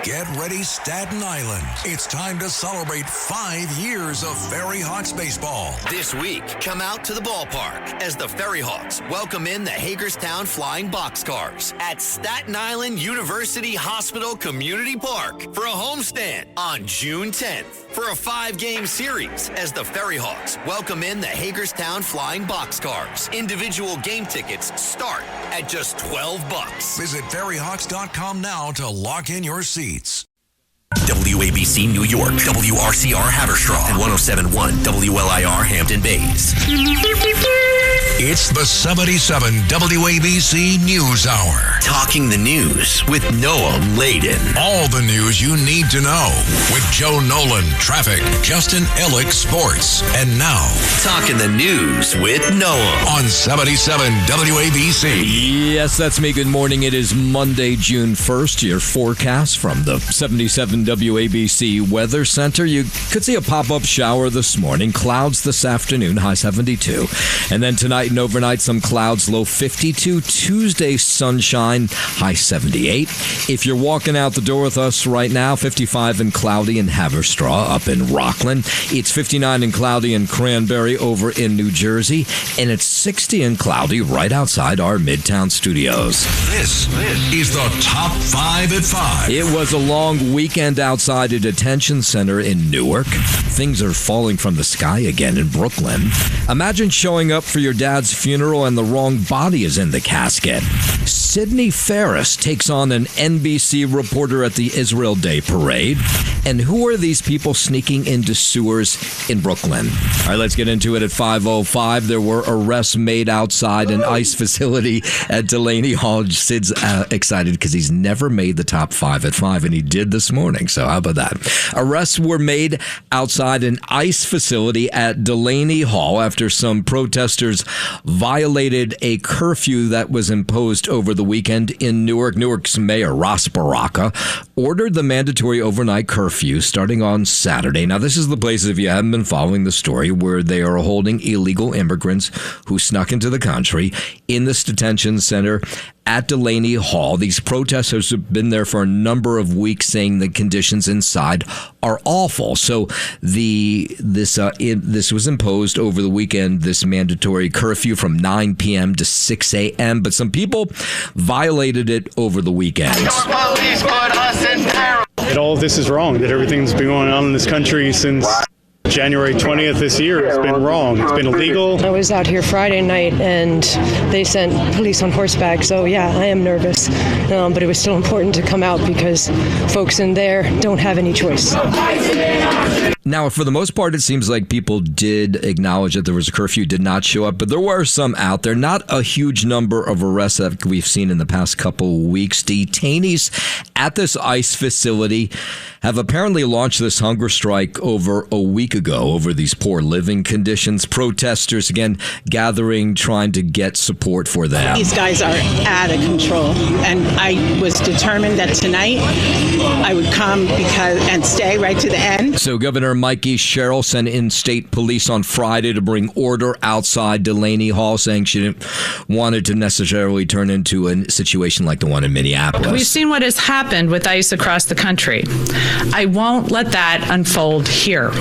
Get ready, Staten Island. It's time to celebrate 5 years of Ferry Hawks baseball. This week, come out to the ballpark as the Ferry Hawks welcome in the Hagerstown Flying Boxcars at Staten Island University Hospital Community Park for a homestand on June 10th. For a 5-game series as the Ferry Hawks welcome in the Hagerstown Flying Boxcars. Individual game tickets start at just $12. Visit ferryhawks.com now to lock in your seats. WABC New York, WRCR Haverstraw, and 107.1 WLIR Hampton Bays. It's the 77 WABC News Hour. Talking the news with Noah Layden. All the news you need to know with Joe Nolan, traffic, Justin Ellick, sports. And now, Talking the news with Noah on 77 WABC. Yes, that's me. Good morning. It is Monday, June 1st. Your forecast from the 77 WABC Weather Center. You could see a pop-up shower this morning. Clouds this afternoon, high 72. And then tonight and overnight, some clouds, low 52. Tuesday, sunshine, high 78. If you're walking out the door with us right now, 55 and cloudy in Haverstraw up in Rockland. It's 59 and cloudy in Cranberry over in New Jersey. And it's 60 and cloudy right outside our Midtown studios. This is the Top 5 at 5. It was a long weekend outside a detention center in Newark. Things are falling from the sky again in Brooklyn. Imagine showing up for your dad's funeral and the wrong body is in the casket. Sydney Ferris takes on an NBC reporter at the Israel Day parade. And who are these people sneaking into sewers in Brooklyn? All right, let's get into it at 5:05. There were arrests made outside an ICE facility at Delaney Hall. Sid's excited because he's never made the top 5 at 5, and he did this morning. So how about that? Arrests were made outside an ICE facility at Delaney Hall after some protesters violated a curfew that was imposed over the weekend in Newark. Newark's mayor, Ras Baraka, ordered the mandatory overnight curfew starting on Saturday. Now, this is the place, if you haven't been following the story, where they are holding illegal immigrants who snuck into the country in this detention center at Delaney Hall. These protesters have been there for a number of weeks saying the conditions inside are awful. So this was imposed over the weekend, this mandatory curfew from 9 p.m. to 6 a.m. But some people violated it over the weekend. That all of this is wrong, that everything's been going on in this country since January 20th this year has been wrong. It's been illegal. I was out here Friday night and they sent police on horseback. So yeah, I am nervous. But it was still important to come out because folks in there don't have any choice. Now, for the most part, it seems like people did acknowledge that there was a curfew, did not show up, but there were some out there. Not a huge number of arrests that we've seen in the past couple of weeks. Detainees at this ICE facility have apparently launched this hunger strike over a week ago over these poor living conditions. Protesters, again, gathering, trying to get support for them. These guys are out of control, and I was determined that tonight I would come and stay right to the end. So Governor Mikey Sherrill sent in state police on Friday to bring order outside Delaney Hall, saying she didn't want it to necessarily turn into a situation like the one in Minneapolis. We've seen what has happened with ICE across the country. I won't let that unfold here.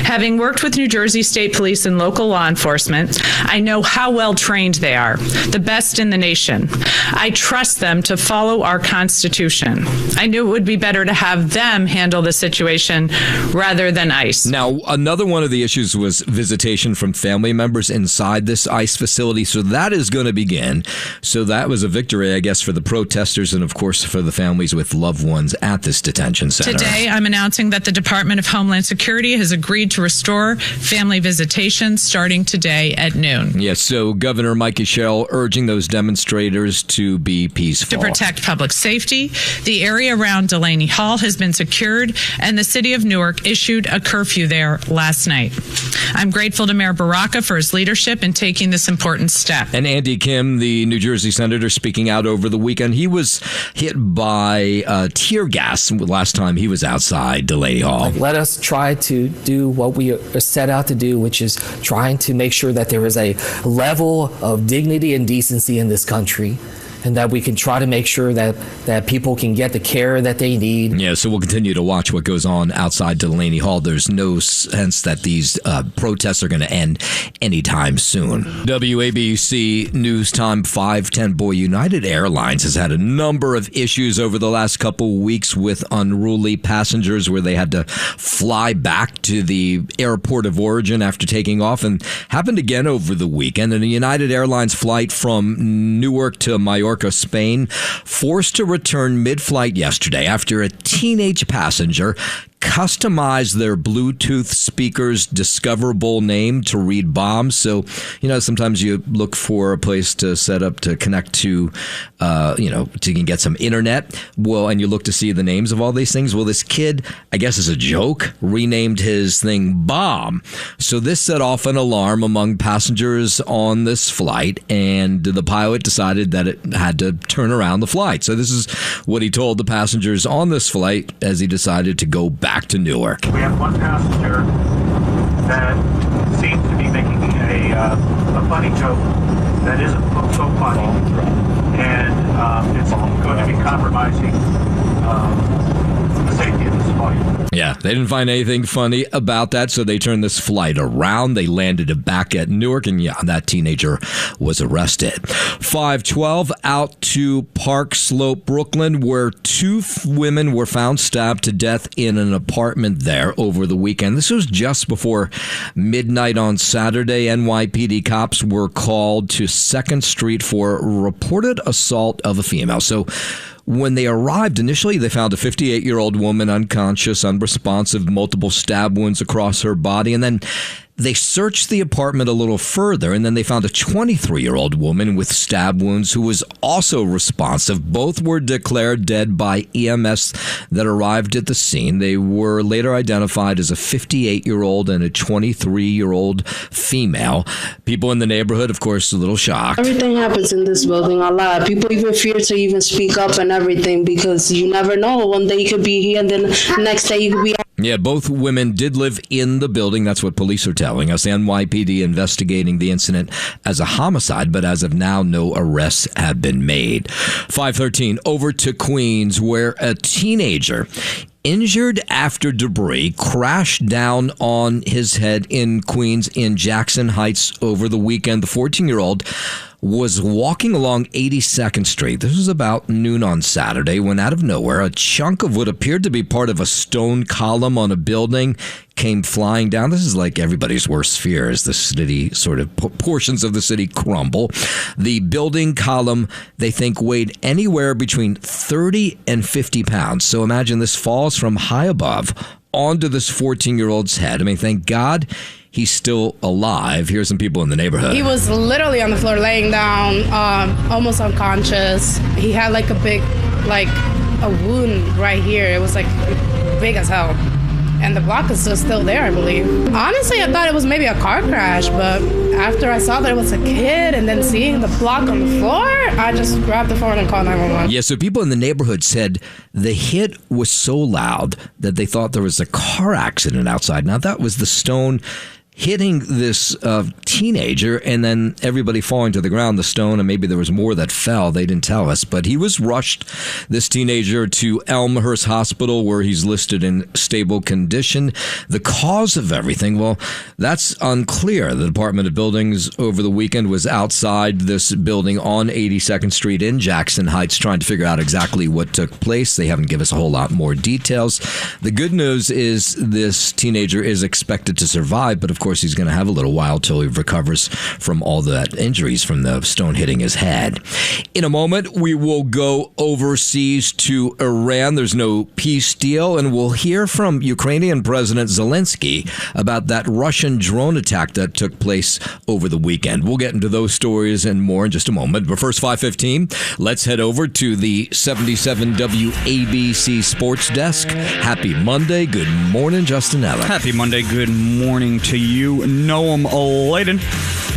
Having worked with New Jersey State Police and local law enforcement, I know how well trained they are, the best in the nation. I trust them to follow our Constitution. I knew it would be better to have them handle the situation rather than ICE. Now, another one of the issues was visitation from family members inside this ICE facility. So that is going to begin. So that was a victory, I guess, for the protesters and, of course, for the families with loved ones at this detention center. Today, I'm announcing that the Department of Homeland Security has agreed to restore family visitation starting today at noon. Yes, so Governor Mikey Sherrill urging those demonstrators to be peaceful. To protect public safety, the area around Delaney Hall has been secured, and the city of Newark issued a curfew there last night. I'm grateful to Mayor Baraka for his leadership in taking this important step. And Andy Kim, the New Jersey senator, speaking out over the weekend. He was hit by tear gas last time he was outside Delaney Hall. Let us try to do what we are set out to do, which is trying to make sure that there is a level of dignity and decency in this country. and that we can try to make sure that people can get the care that they need. Yeah, so we'll continue to watch what goes on outside Delaney Hall. There's no sense that these protests are going to end anytime soon. WABC News Time 510. Boy, United Airlines has had a number of issues over the last couple weeks with unruly passengers where they had to fly back to the airport of origin after taking off, and happened again over the weekend. And a United Airlines flight from Newark to Mallorca, Spain, forced to return mid-flight yesterday after a teenage passenger customized their Bluetooth speaker's discoverable name to read bombs. So, sometimes you look for a place to set up to connect to, to get some internet. Well, and you look to see the names of all these things. Well, this kid, I guess as a joke, renamed his thing Bomb. So this set off an alarm among passengers on this flight, and the pilot decided that it had to turn around the flight. So this is what he told the passengers on this flight as he decided to go back to Newark. We have one passenger that seems to be making a funny joke that isn't so funny, and it's going to be compromising the safety of this flight. Yeah, they didn't find anything funny about that, so they turned this flight around. They landed it back at Newark, and that teenager was arrested. 512 out to Park Slope, Brooklyn, where two women were found stabbed to death in an apartment there over the weekend. This was just before midnight on Saturday. NYPD cops were called to 2nd Street for reported assault of a female. So when they arrived, initially they found a 58-year-old woman unconscious, unresponsive, multiple stab wounds across her body, and then they searched the apartment a little further, and then they found a 23-year-old woman with stab wounds who was also responsive. Both were declared dead by EMS that arrived at the scene. They were later identified as a 58-year-old and a 23-year-old female. People in the neighborhood, of course, a little shocked. Everything happens in this building a lot. People even fear to even speak up and everything because you never know. One day you could be here, and then the next day you could be. Yeah, both women did live in the building. That's what police are telling us. NYPD investigating the incident as a homicide, but as of now, no arrests have been made. 513, over to Queens, where a teenager injured after debris crashed down on his head in Queens in Jackson Heights over the weekend. The 14-year-old was walking along 82nd Street. This was about noon on Saturday when out of nowhere, a chunk of what appeared to be part of a stone column on a building came flying down. This is like everybody's worst fear as the city portions of the city crumble. The building column, they think, weighed anywhere between 30 and 50 pounds. So imagine this falls from high above onto this 14-year-old's head. I mean, thank God he's still alive. Here's some people in the neighborhood. He was literally on the floor laying down, almost unconscious. He had like a big, a wound right here. It was big as hell. And the block is still there, I believe. Honestly, I thought it was maybe a car crash, but after I saw that it was a kid and then seeing the block on the floor, I just grabbed the phone and called 911. Yeah, so people in the neighborhood said the hit was so loud that they thought there was a car accident outside. Now, that was the stone hitting this teenager and then everybody falling to the ground, the stone, and maybe there was more that fell. They didn't tell us. But he was rushed, this teenager, to Elmhurst Hospital where he's listed in stable condition. The cause of everything, well, that's unclear. The Department of Buildings over the weekend was outside this building on 82nd Street in Jackson Heights trying to figure out exactly what took place. They haven't given us a whole lot more details. The good news is this teenager is expected to survive, but of course he's going to have a little while till he recovers from all the injuries from the stone hitting his head. In a moment, we will go overseas to Iran. There's no peace deal, and we'll hear from Ukrainian President Zelensky about that Russian drone attack that took place over the weekend. We'll get into those stories and more in just a moment. But first, 5:15, let's head over to the 77 WABC Sports Desk. Happy Monday. Good morning, Justin Ellick. Happy Monday. Good morning to you. you know 'em later.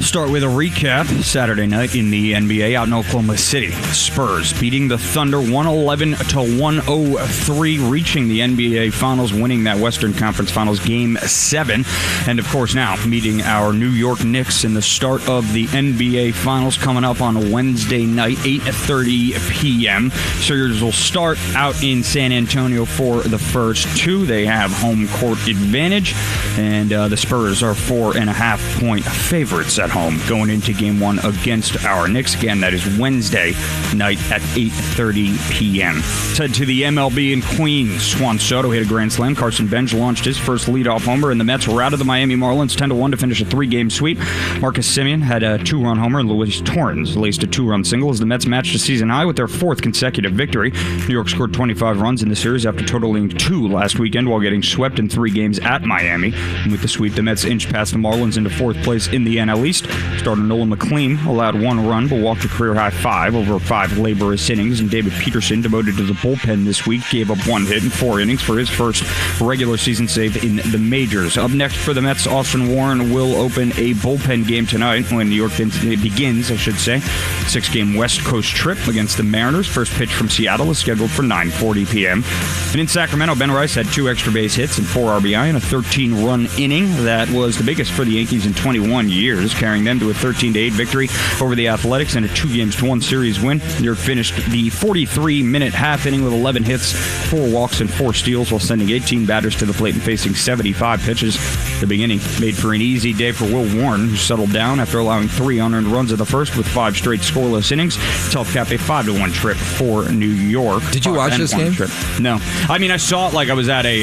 Start with a recap. Saturday night in the NBA out in Oklahoma City. Spurs beating the Thunder 111-103, reaching the NBA Finals, winning that Western Conference Finals Game 7. And, of course, now meeting our New York Knicks in the start of the NBA Finals coming up on Wednesday night, 8:30 p.m. Sixers will start out in San Antonio for the first two. They have home court advantage, and the Spurs are 4.5-point favorites at home going into Game 1 against our Knicks. Again, that is Wednesday night at 8:30 p.m. Head to the MLB in Queens. Juan Soto hit a grand slam. Carson Bench launched his first leadoff homer, and the Mets routed the Miami Marlins 10-1 to finish a 3-game sweep. Marcus Semien had a 2-run homer, and Luis Torrens laced a 2-run single as the Mets matched a season high with their 4th consecutive victory. New York scored 25 runs in the series after totaling 2 last weekend while getting swept in 3 games at Miami. And with the sweep, the Mets inched past the Marlins into 4th place in the NL East. Starter Nolan McLean allowed 1 run but walked a career-high 5 over 5 laborious innings, and David Peterson, devoted to the bullpen this week, gave up 1 hit in 4 innings for his first regular season save in the majors. Up next for the Mets, Austin Warren will open a bullpen game tonight when New York begins, 6-game West Coast trip against the Mariners. First pitch from Seattle is scheduled for 9:40 p.m. And in Sacramento, Ben Rice had 2 extra base hits and 4 RBI in a 13-run inning. That was the biggest for the Yankees in 21 years, carrying them to a 13-8 victory over the Athletics and a 2-1 series win. New York finished the 43-minute half inning with 11 hits, 4 walks, and 4 steals while sending 18 batters to the plate and facing 75 pitches. The beginning made for an easy day for Will Warren, who settled down after allowing 3 unearned runs in the first with 5 straight scoreless innings to help cap a 5-1 trip for New York. Did you watch this game? Trip. No. I mean, I saw it like I was at a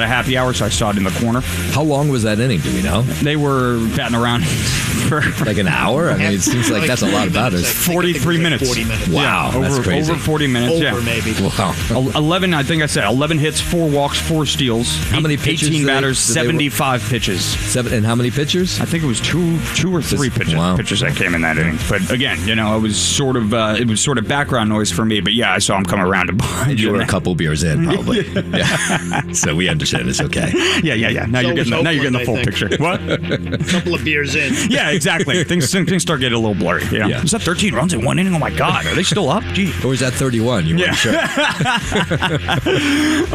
happy hour, so I saw it in the corner. How long was that inning, do we know? They were batting around for like an hour? I mean, it seems like that's a lot of batters. 43 minutes. 40 minutes. Wow, yeah, that's crazy. Over 40 minutes, Over maybe. Wow. 11, I think I said 11 hits, 4 walks, 4 steals. How many pitches? 18 batters, 75 pitches. And how many pitchers? I think it was two or three pitches that came in that inning. But again, it was sort of background noise for me. But yeah, I saw him come around a bunch. You were a couple beers in, probably. Yeah. So we understand it's okay. Yeah. Now you're getting the full picture. What? A couple of beers in. Yeah, exactly. Things start getting a little blurry. Yeah. Is that 13 runs in 1 inning? Oh my God, are they still up? Gee. Or is that 31? You weren't sure.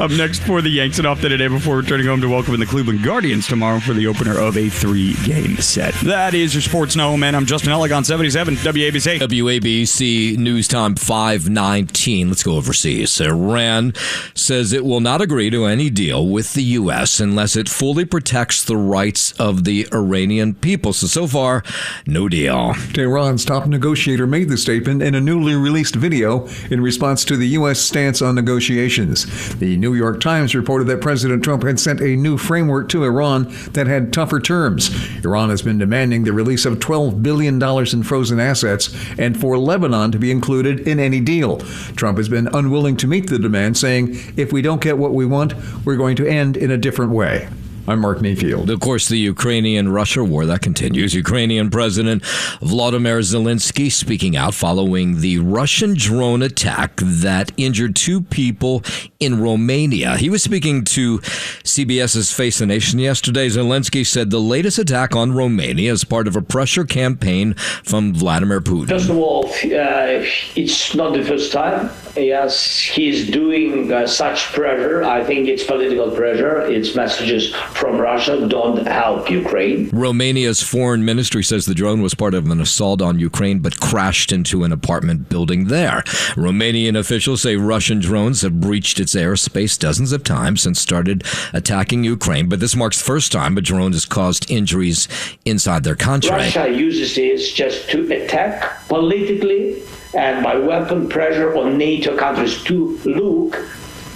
Up next for the Yanks, and off to today before returning home to welcome in the Cleveland Guardians tomorrow for the opener of a 3-game set. That is your Sports Know, man. I'm Justin Ellick on 77 WABC. WABC News Time 5:19. Let's go overseas. Iran says it will not agree to any deal with the U.S. unless it fully protects the rights of the Iranian people. So far, no deal. Tehran's top negotiator made the statement in a newly released video in response to the U.S. stance on negotiations. The New York Times reported that President Trump had sent a new framework to Iran that had tougher terms. Iran has been demanding the release of $12 billion in frozen assets and for Lebanon to be included in any deal. Trump has been unwilling to meet the demand, saying, if we don't get what we want, we're going to end in a different way. I'm Mark Mayfield. Of course, the Ukrainian-Russia war, that continues. Ukrainian President Volodymyr Zelensky speaking out following the Russian drone attack that injured 2 people in Romania. He was speaking to CBS's Face the Nation yesterday. Zelensky said the latest attack on Romania is part of a pressure campaign from Vladimir Putin. First of all, it's not the first time. Yes, he's doing such pressure. I think it's political pressure. It's messages from Russia, don't help Ukraine. Romania's foreign ministry says the drone was part of an assault on Ukraine but crashed into an apartment building there. Romanian officials say Russian drones have breached its airspace dozens of times since started attacking Ukraine, but this marks the first time a drone has caused injuries inside their country. Russia uses this just to attack politically and by weapon pressure on NATO countries to look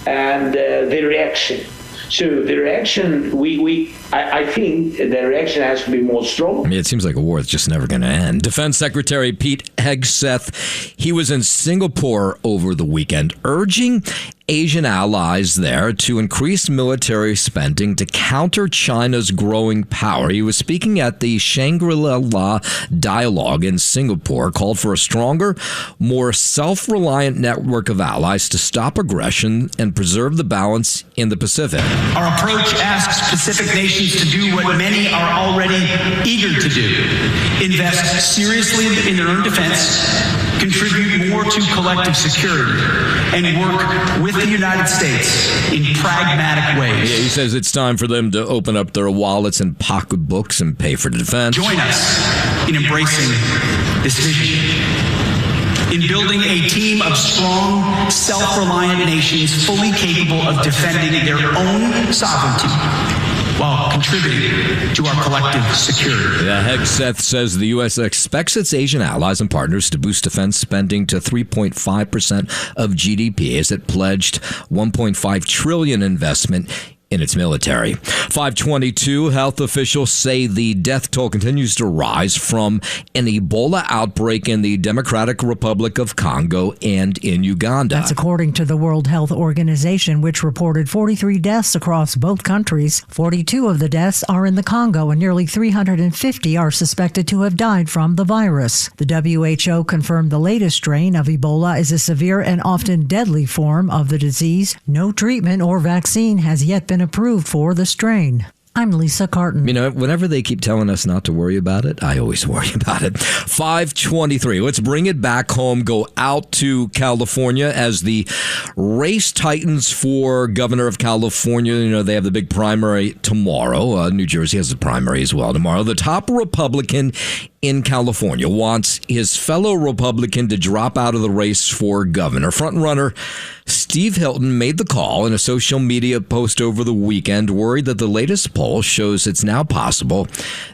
and the reaction. So the reaction, I think the reaction has to be more strong. I mean, it seems like a war that's just never going to end. Defense Secretary Pete Hegseth, he was in Singapore over the weekend, urging Asian allies there to increase military spending to counter China's growing power. He was speaking at the Shangri-La Dialogue in Singapore, called for a stronger, more self-reliant network of allies to stop aggression and preserve the balance in the Pacific. Our approach asks Pacific nations to do what many are already eager to do: invest seriously in their own defense, contribute more to collective security, and work with the United States in pragmatic ways. Yeah, he says it's time for them to open up their wallets and pocketbooks and pay for defense. Join us in embracing this vision, in building a team of strong, self-reliant nations fully capable of defending their own sovereignty while contributing to our collective security. Hegseth says the U.S. expects its Asian allies and partners to boost defense spending to 3.5% of GDP as it pledged $1.5 trillion investment in its military. 522, health officials say the death toll continues to rise from an Ebola outbreak in the Democratic Republic of Congo and in Uganda. That's according to the World Health Organization, which reported 43 deaths across both countries. 42 of the deaths are in the Congo, and nearly 350 are suspected to have died from the virus. The WHO confirmed the latest strain of Ebola is a severe and often deadly form of the disease. No treatment or vaccine has yet been approved for the strain. I'm Lisa Carton. You know, whenever they keep telling us not to worry about it, I always worry about it. 523. Let's bring it back home. Go out to California as the race tightens for governor of California. You know, they have the big primary tomorrow. New Jersey has the primary as well tomorrow. The top Republican in California wants his fellow Republican to drop out of the race for governor. Frontrunner Steve Hilton made the call in a social media post over the weekend, worried that the latest poll shows it's now possible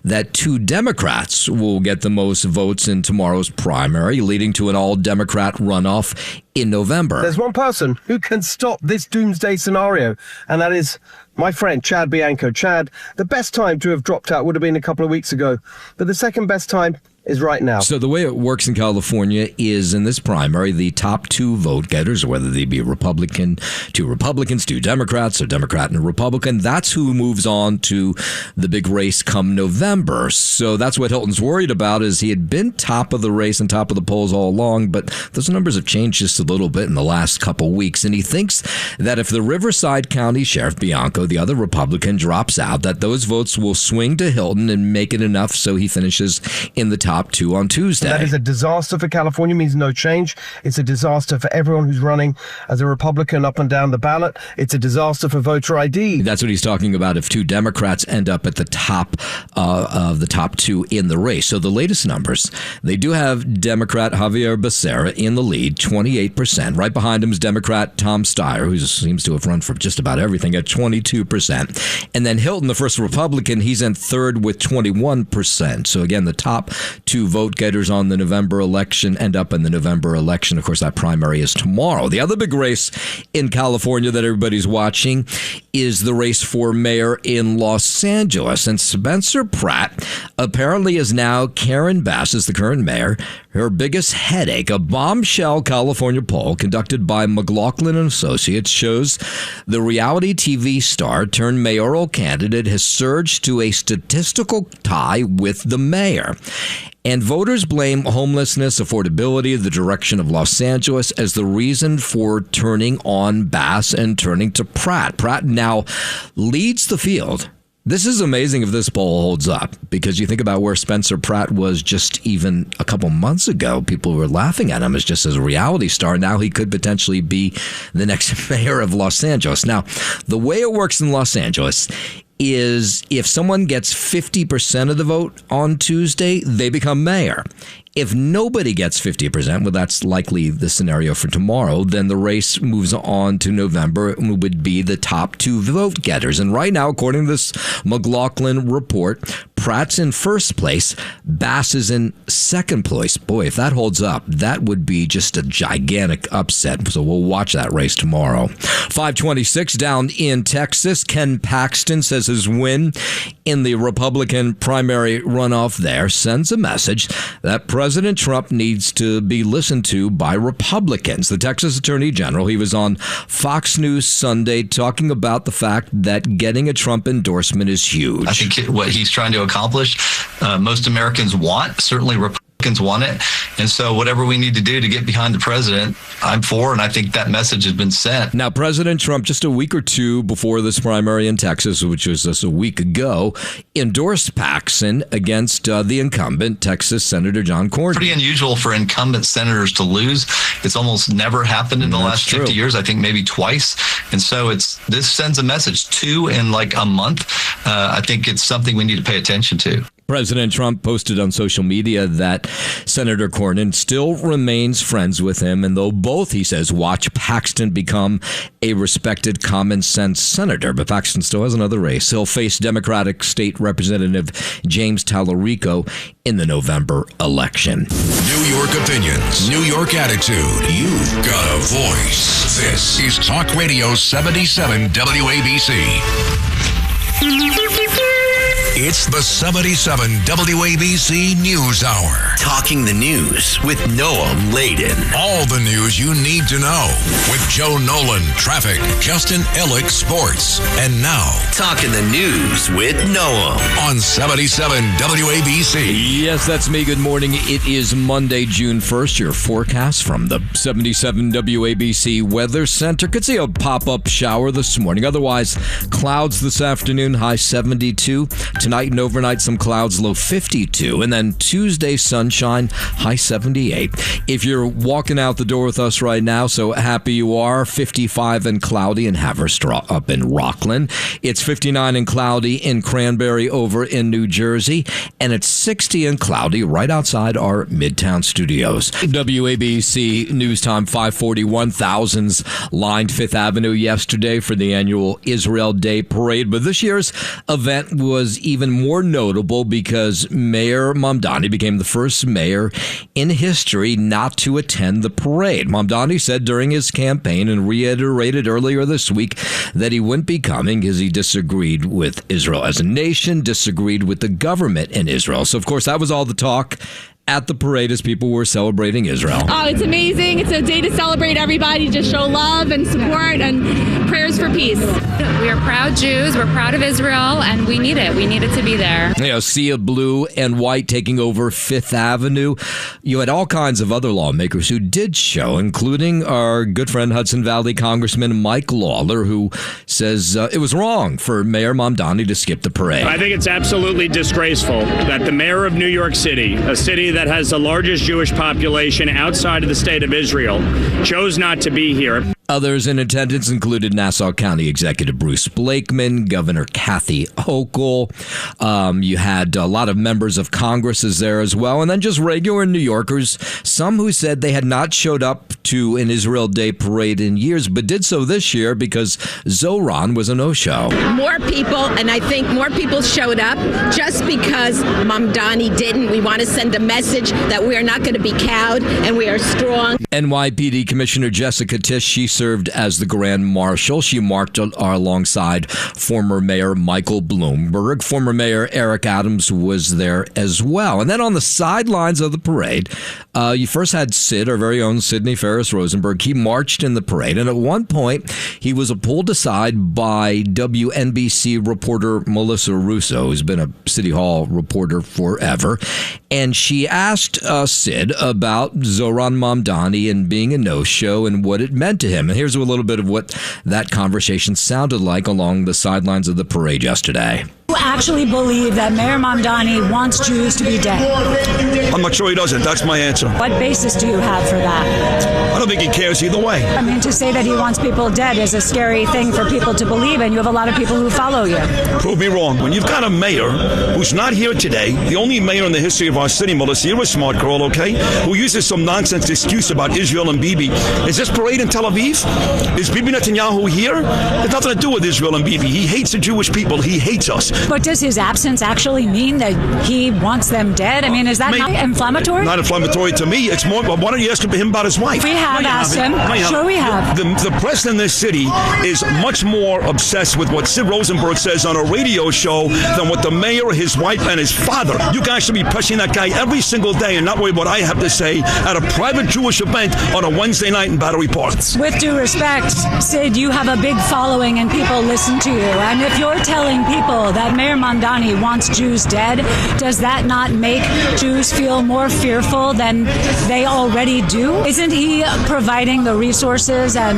that 2 Democrats will get the most votes in tomorrow's primary, leading to an all-Democrat runoff in November. There's one person who can stop this doomsday scenario, and that is my friend Chad Bianco. Chad, the best time to have dropped out would have been a couple of weeks ago, but the second best time is right now. So the way it works in California is in this primary, the top 2 vote getters, whether they be Republican, 2 Republicans, 2 Democrats, or Democrat and a Republican, that's who moves on to the big race come November. So that's what Hilton's worried about, is he had been top of the race and top of the polls all along, but those numbers have changed just a little bit in the last couple weeks. And he thinks that if the Riverside County Sheriff Bianco, the other Republican, drops out, that those votes will swing to Hilton and make it enough so he finishes in the top 2 on Tuesday. And that is a disaster for California, means no change. It's a disaster for everyone who's running as a Republican up and down the ballot. It's a disaster for voter ID. That's what he's talking about if 2 Democrats end up at the top of the top 2 in the race. So the latest numbers, they do have Democrat Javier Becerra in the lead, 28%. Right behind him is Democrat Tom Steyer, who seems to have run for just about everything, at 22%. And then Hilton, the first Republican, he's in third with 21%. So again, the top 2 vote getters on the November election end up in the November election. Of course, that primary is tomorrow. The other big race in California that everybody's watching is the race for mayor in Los Angeles. And Spencer Pratt apparently is now Karen Bass, is the current mayor, her biggest headache. A bombshell California poll conducted by McLaughlin and Associates shows the reality TV star turned mayoral candidate has surged to a statistical tie with the mayor. And voters blame homelessness, affordability, the direction of Los Angeles as the reason for turning on Bass and turning to Pratt. Pratt now leads the field. This is amazing if this poll holds up, because you think about where Spencer Pratt was just even a couple months ago. People were laughing at him as just as a reality star. Now he could potentially be the next mayor of Los Angeles. Now, the way it works in Los Angeles is if someone gets 50% of the vote on Tuesday, they become mayor. If nobody gets 50%, well, that's likely the scenario for tomorrow, then the race moves on to November and would be the top 2 vote getters. And right now, according to this McLaughlin report, Pratt's in first place, Bass is in second place. Boy, if that holds up, that would be just a gigantic upset. So we'll watch that race tomorrow. 526 down in Texas. Ken Paxton says his win in the Republican primary runoff there sends a message that President Trump needs to be listened to by Republicans. The Texas Attorney General, he was on Fox News Sunday talking about the fact that getting a Trump endorsement is huge. I think what he's trying to accomplish, most Americans want, certainly Republicans want it. And so whatever we need to do to get behind the president, I'm for, and I think that message has been sent. Now, President Trump, just a week or two before this primary in Texas, which was just a week ago, endorsed Paxton against the incumbent, Texas Senator John Cornyn. Pretty unusual for incumbent senators to lose. It's almost never happened in the last 50 years, I think maybe twice. And so this sends a message, 2 in like a month. I think it's something we need to pay attention to. President Trump posted on social media that Senator Cornyn still remains friends with him, and though both, he says, watch Paxton become a respected common sense senator. But Paxton still has another race. He'll face Democratic State Representative James Tallarico in the November election. New York opinions, New York attitude. You've got a voice. This is Talk Radio 77 WABC. It's the 77 WABC News Hour. Talking the news with Noam Laden. All the news you need to know with Joe Nolan, traffic, Justin Ellick, sports. And now, Talking the news with Noam on 77 WABC. Yes, that's me. Good morning. It is Monday, June 1st. Your forecast from the 77 WABC Weather Center. Could see a pop-up shower this morning. Otherwise, clouds this afternoon, high 72. Tonight and overnight, some clouds, low 52. And then Tuesday, sunshine, high 78. If you're walking out the door with us right now, so happy you are, 55 and cloudy in Haverstraw up in Rockland. It's 59 and cloudy in Cranberry over in New Jersey. And it's 60 and cloudy right outside our Midtown studios. WABC News Time 541. Thousands lined Fifth Avenue yesterday for the annual Israel Day Parade. But this year's event was even more notable because Mayor Mamdani became the first mayor in history not to attend the parade. Mamdani said during his campaign and reiterated earlier this week that he wouldn't be coming because he disagreed with Israel as a nation, disagreed with the government in Israel. So, of course, that was all the talk at the parade as people were celebrating Israel. Oh, it's amazing. It's a day to celebrate everybody, just show love and support and prayers for peace. We are proud Jews. We're proud of Israel, and we need it. We need it to be there. You know, sea of blue and white taking over Fifth Avenue. You had all kinds of other lawmakers who did show, including our good friend Hudson Valley Congressman Mike Lawler, who says it was wrong for Mayor Mamdani to skip the parade. I think it's absolutely disgraceful that the mayor of New York City, a city that has the largest Jewish population outside of the state of Israel, chose not to be here. Others in attendance included Nassau County Executive Bruce Blakeman, Governor Kathy Hochul. You had a lot of members of Congress there as well, and then just regular New Yorkers, some who said they had not showed up to an Israel Day parade in years, but did so this year because Zoran was a no-show. More people, and I think more people showed up just because Mamdani didn't. We want to send a message that we are not going to be cowed and we are strong. NYPD Commissioner Jessica Tisch, she served as the Grand Marshal. She marched alongside former Mayor Michael Bloomberg. Former Mayor Eric Adams was there as well. And then on the sidelines of the parade, you first had Sid, our very own Sidney Ferris Rosenberg. He marched in the parade. And at one point, he was pulled aside by WNBC reporter Melissa Russo, who's been a City Hall reporter forever. And she asked Sid about Zoran Mamdani and being a no-show and what it meant to him. And here's a little bit of what that conversation sounded like along the sidelines of the parade yesterday. You actually believe that Mayor Mamdani wants Jews to be dead? I'm not sure he doesn't. That's my answer. What basis do you have for that? I don't think he cares either way. I mean, to say that he wants people dead is a scary thing for people to believe, and you have a lot of people who follow you. Prove me wrong. When you've got a mayor who's not here today, the only mayor in the history of our city, Melissa, you're a smart girl, okay, who uses some nonsense excuse about Israel and Bibi. Is this parade in Tel Aviv? Is Bibi Netanyahu here? It has nothing to do with Israel and Bibi. He hates the Jewish people. He hates us. But does his absence actually mean that he wants them dead? I mean, is that not inflammatory? Not inflammatory to me. It's more, why don't you ask him about his wife? We have asked him. Sure we have. The press in this city is much more obsessed with what Sid Rosenberg says on a radio show than what the mayor, his wife, and his father. You guys should be pushing that guy every single day and not worry what I have to say at a private Jewish event on a Wednesday night in Battery Park. With due respect, Sid, you have a big following and people listen to you. And if you're telling people that Mayor Mamdani wants Jews dead, does that not make Jews feel more fearful than they already do? Isn't he providing the resources and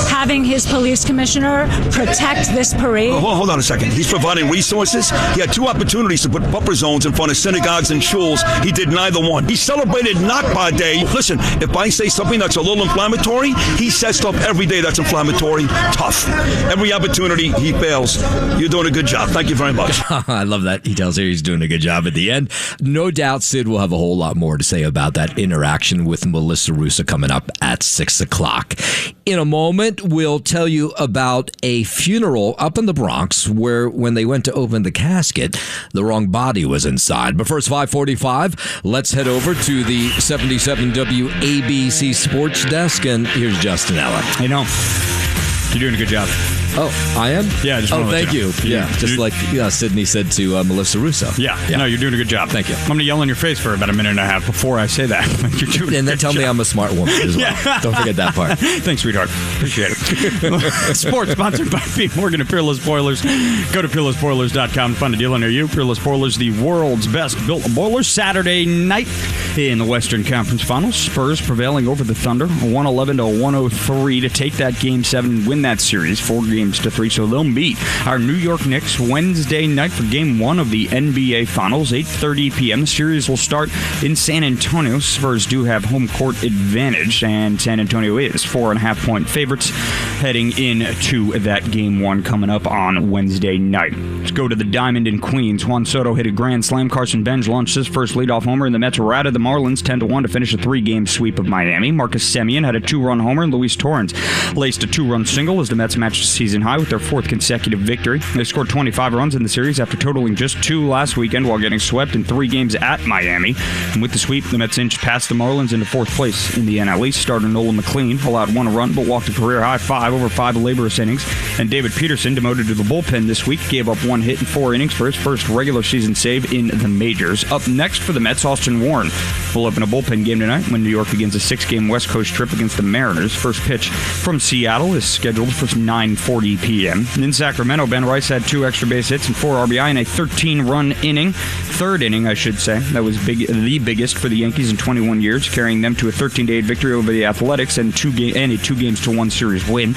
having his police commissioner protect this parade? Hold on a second. He's providing resources. He had 2 opportunities to put buffer zones in front of synagogues and shuls. He did neither one. He celebrated Nakba Day. Listen, if I say something that's a little inflammatory, he says stuff every day that's inflammatory. Tough. Every opportunity, he fails. You're doing a good job. Thank you very much. I love that. He tells her he's doing a good job at the end. No doubt Sid will have a whole lot more to say about that interaction with Melissa Russo coming up at 6 o'clock. In a moment, we'll tell you about a funeral up in the Bronx where when they went to open the casket, the wrong body was inside. But first, 5:45, let's head over to the 77 WABC Sports Desk, and here's Justin Allen. Hey, no. You're doing a good job. Oh, I am? Yeah, just thank you. Yeah, just like Sydney said to Melissa Russo. Yeah, no, you're doing a good job. Thank you. I'm going to yell in your face for about a minute and a half before I say that. You're doing and then tell me I'm a smart woman as well. Yeah. Don't forget that part. Thanks, sweetheart. Appreciate it. Sports sponsored by Pete Morgan and Peerless Boilers. Go to peerlessboilers.com to find a dealer near you. Peerless Boilers, the world's best built boilers. Saturday night in the Western Conference Finals, Spurs prevailing over the Thunder, 111-103 to take that Game 7 and win that series, 4-3. So they'll meet our New York Knicks Wednesday night for Game 1 of the NBA Finals, 8:30 p.m. The series will start in San Antonio. Spurs do have home court advantage, and San Antonio is 4.5-point favorites heading into that Game 1 coming up on Wednesday night. Let's go to the Diamond in Queens. Juan Soto hit a grand slam. Carson Benz launched his first leadoff homer, and the Mets routed the Marlins 10-1 to finish a 3-game sweep of Miami. Marcus Semien had a 2-run homer, and Luis Torrens laced a 2-run single as the Mets matched a season high with their 4th consecutive victory. They scored 25 runs in the series after totaling just 2 last weekend while getting swept in 3 games at Miami. And with the sweep, the Mets inched past the Marlins into 4th place in the NL East. Starter Nolan McLean allowed 1 run but walked a career-high 5 over 5 laborious innings. And David Peterson, demoted to the bullpen this week, gave up 1 hit in 4 innings for his first regular season save in the majors. Up next for the Mets, Austin Warren will open a bullpen game tonight when New York begins a 6-game West Coast trip against the Mariners. First pitch from Seattle is scheduled for 9:40 p.m. In Sacramento, Ben Rice had 2 extra base hits and 4 RBI in a 13-run inning. 3rd inning, I should say. That was the biggest for the Yankees in 21 years, carrying them to a 13-8 victory over the Athletics and a 2-games-to-1 series win.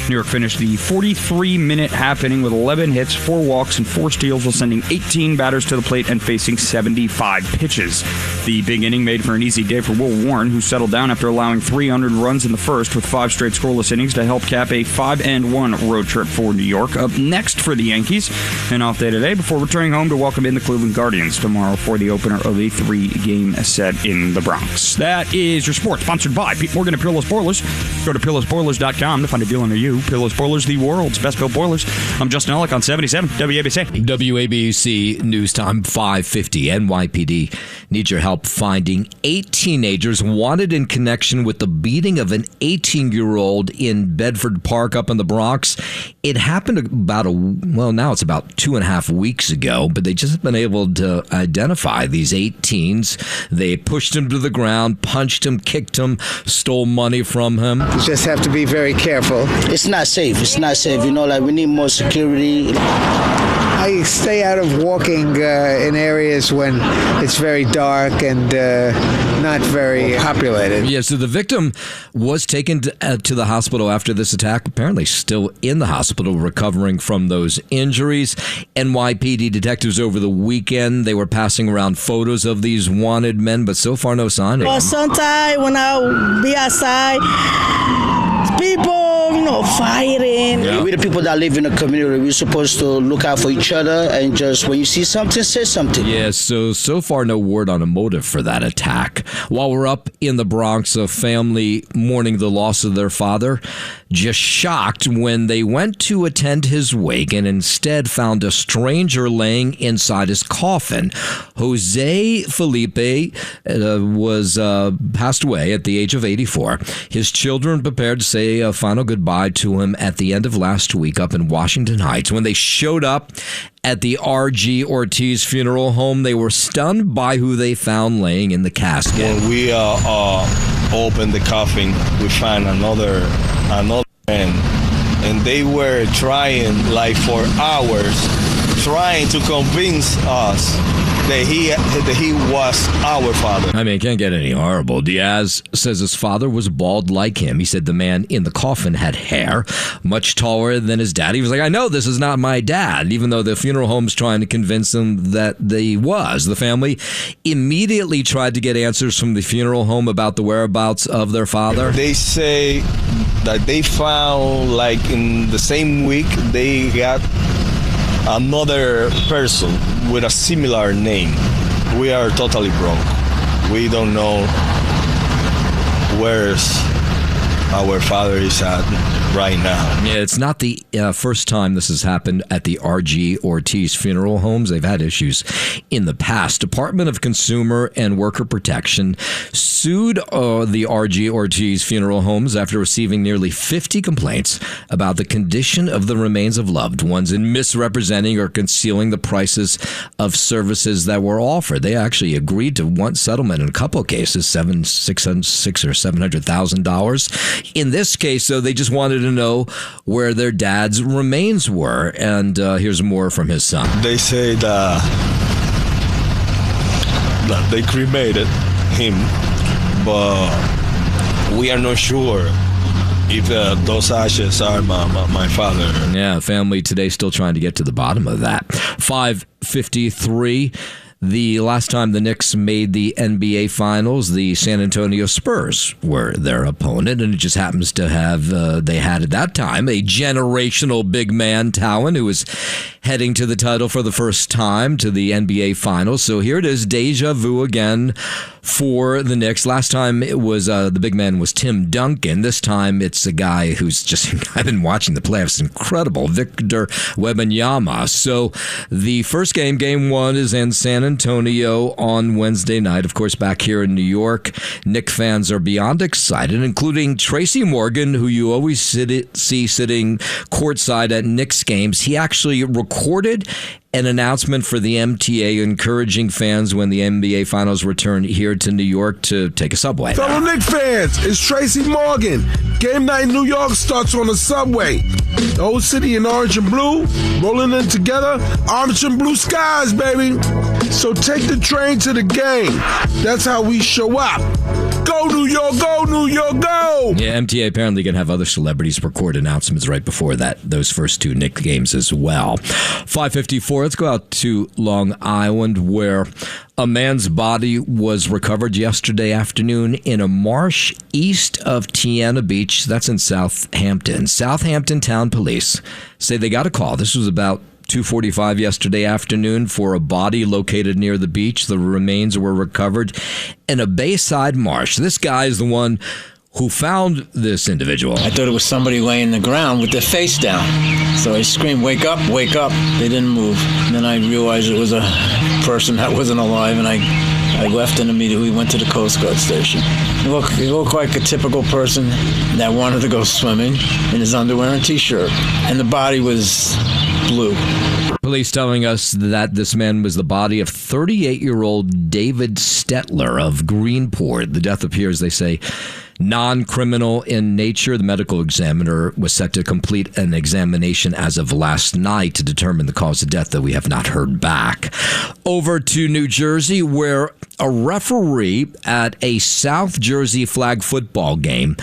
New York finished the 43-minute half inning with 11 hits, 4 walks, and 4 steals while sending 18 batters to the plate and facing 75 pitches. The big inning made for an easy day for Will Warren, who settled down after allowing 300 runs in the first with 5 straight scoreless innings to help cap a 5-1 road trip for New York. Up next for the Yankees, an off day today before returning home to welcome in the Cleveland Guardians tomorrow for the opener of a 3-game set in the Bronx. That is your sports, sponsored by Pete Morgan and Peerless Boilers. Go to peerlessboilers.com to find a dealer near you. Peerless Boilers, the world's best built boilers. I'm Justin Ellick on 77 WABC. WABC News Time 5:50. NYPD needs your help finding 8 teenagers wanted in connection with the beating of an 18-year-old in Bedford Park up in the Bronx. It happened about now it's about 2.5 weeks ago, but they just have been able to identify these 8 teens. They pushed him to the ground, punched him, kicked him, stole money from him. You just have to be very careful. It's not safe. It's not safe. We need more security. I stay out of walking in areas when it's very dark and not very populated. Yeah, so the victim was taken to the hospital after this attack, apparently still in the hospital recovering from those injuries. NYPD detectives over the weekend, they were passing around photos of these wanted men, but so far no sign of them. Sometimes when I be outside, people, fighting. Yeah. We're the people that live in the community. We're supposed to look out for each other and just when you see something, say something. Yeah, so far no word on a motive for that attack. While we're up in the Bronx, a family mourning the loss of their father. just shocked when they went to attend his wake and instead found a stranger laying inside his coffin. Jose Felipe was passed away at the age of 84. His children prepared to say a final goodbye to him at the end of last week up in Washington Heights. When they showed up at the R.G. Ortiz funeral home, they were stunned by who they found laying in the casket. When we opened the coffin, we found another man, and they were trying like for hours, trying to convince us that he was our father. I mean, it can't get any horrible. Diaz says his father was bald like him. He said the man in the coffin had hair much taller than his dad. He was like, I know this is not my dad, even though the funeral home's trying to convince him that he was. The family immediately tried to get answers from the funeral home about the whereabouts of their father. They say that they found, like in the same week, they got another person with a similar name. We are totally broke. We don't know where's our father is at right now. Yeah, it's not the first time this has happened at the R.G. Ortiz funeral homes. They've had issues in the past. Department of Consumer and Worker Protection sued the R.G. Ortiz funeral homes after receiving nearly 50 complaints about the condition of the remains of loved ones and misrepresenting or concealing the prices of services that were offered. They actually agreed to one settlement in a couple of cases, $600,000 or $700,000. In this case, though, they just wanted to know where their dad's remains were. And here's more from his son. They say that they cremated him, but we are not sure if those ashes are my father. Yeah, family today still trying to get to the bottom of that. 5:53. The last time the Knicks made the NBA Finals, the San Antonio Spurs were their opponent, and it just happens to have, they had at that time a generational big man talent who was heading to the title for the first time to the NBA Finals. So here it is, deja vu again for the Knicks. Last time it was the big man was Tim Duncan. This time it's a guy who's just, I've been watching the playoffs, incredible, Victor Wembanyama. So the first game one, is in San Antonio on Wednesday night. Of course, back here in New York, Knick fans are beyond excited, including Tracy Morgan, who you always see sitting courtside at Knicks games. He actually recorded an announcement for the MTA encouraging fans when the NBA Finals return here to New York to take a subway. Fellow Knicks fans, it's Tracy Morgan. Game night in New York starts on the subway. The whole city in orange and blue, rolling in together, orange and blue skies, baby. So take the train to the game. That's how we show up. Go New York, go New York, go! Yeah, MTA apparently going to have other celebrities record announcements right before those first two Knicks games as well. 5:54. Let's go out to Long Island, where a man's body was recovered yesterday afternoon in a marsh east of Tiana Beach. That's in Southampton. Southampton Town Police say they got a call. This was about 2:45 yesterday afternoon for a body located near the beach. The remains were recovered in a bayside marsh. This guy is the one who found this individual. I thought it was somebody laying on the ground with their face down. So I screamed, wake up, wake up. They didn't move. And then I realized it was a person that wasn't alive, and I left and immediately went to the Coast Guard station. He looked like a typical person that wanted to go swimming in his underwear and T-shirt. And the body was blue. Police telling us that this man was the body of 38-year-old David Stetler of Greenport. The death appears, they say, non-criminal in nature. The medical examiner was set to complete an examination as of last night to determine the cause of death, that we have not heard back. Over to New Jersey, where a referee at a South Jersey flag football game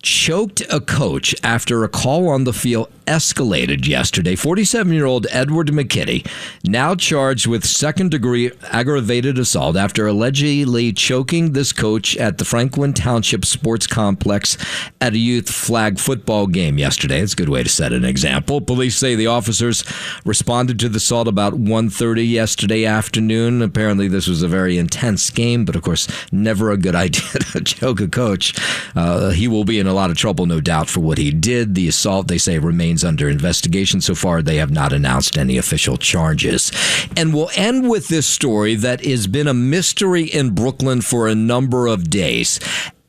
choked a coach after a call on the field escalated yesterday. 47-year-old Edward McKinney, now charged with second-degree aggravated assault after allegedly choking this coach at the Franklin Township Sports Complex at a youth flag football game yesterday. It's a good way to set an example. Police say the officers responded to the assault about 1:30 yesterday afternoon. Apparently, this was a very intense game, but of course, never a good idea to choke a coach. He will be in a lot of trouble, no doubt, for what he did. The assault, they say, remains under investigation. So far, they have not announced any official charges. And we'll end with this story that has been a mystery in Brooklyn for a number of days.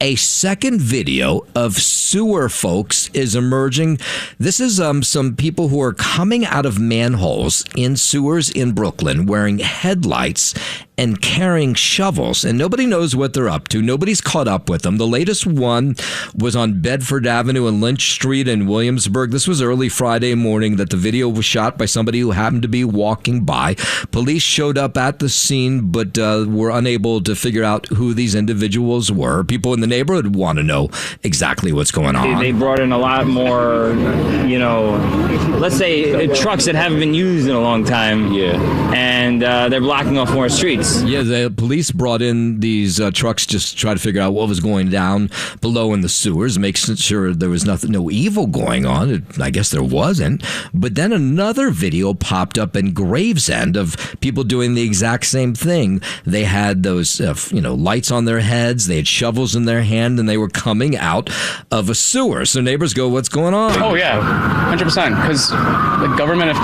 A second video of sewer folks is emerging. This is some people who are coming out of manholes in sewers in Brooklyn wearing headlights and carrying shovels, and nobody knows what they're up to. Nobody's caught up with them. The latest one was on Bedford Avenue and Lynch Street in Williamsburg. This was early Friday morning that the video was shot by somebody who happened to be walking by. Police showed up at the scene, but were unable to figure out who these individuals were. People in the neighborhood want to know exactly what's going on. They brought in a lot more, let's say trucks that haven't been used in a long time. Yeah. And they're blocking off more streets. Yeah, the police brought in these trucks just to try to figure out what was going down below in the sewers, make sure there was no evil going on. I guess there wasn't. But then another video popped up in Gravesend of people doing the exact same thing. They had those, lights on their heads. They had shovels in their hand, and they were coming out of a sewer. So neighbors go, "What's going on?" Oh yeah, 100%. Because the government,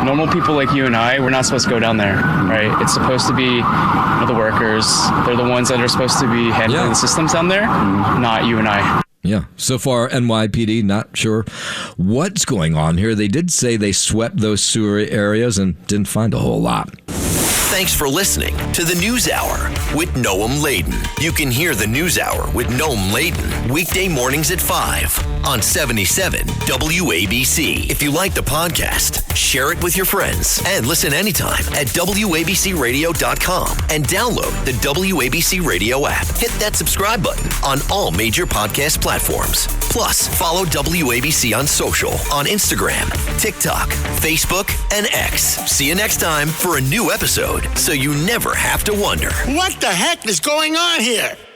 normal people like you and I, we're not supposed to go down there, right? It's supposed to be the workers. They're the ones that are supposed to be handling the systems down there, not you and I. Yeah. So far, NYPD, not sure what's going on here. They did say they swept those sewer areas and didn't find a whole lot. Thanks for listening to the News Hour with Noam Laden. You can hear the News Hour with Noam Laden weekday mornings at 5 on 77 WABC. If you like the podcast, share it with your friends and listen anytime at WABCRadio.com and download the WABC Radio app. Hit that subscribe button on all major podcast platforms. Plus, follow WABC on social on Instagram, TikTok, Facebook, and X. See you next time for a new episode, so you never have to wonder, what the heck is going on here?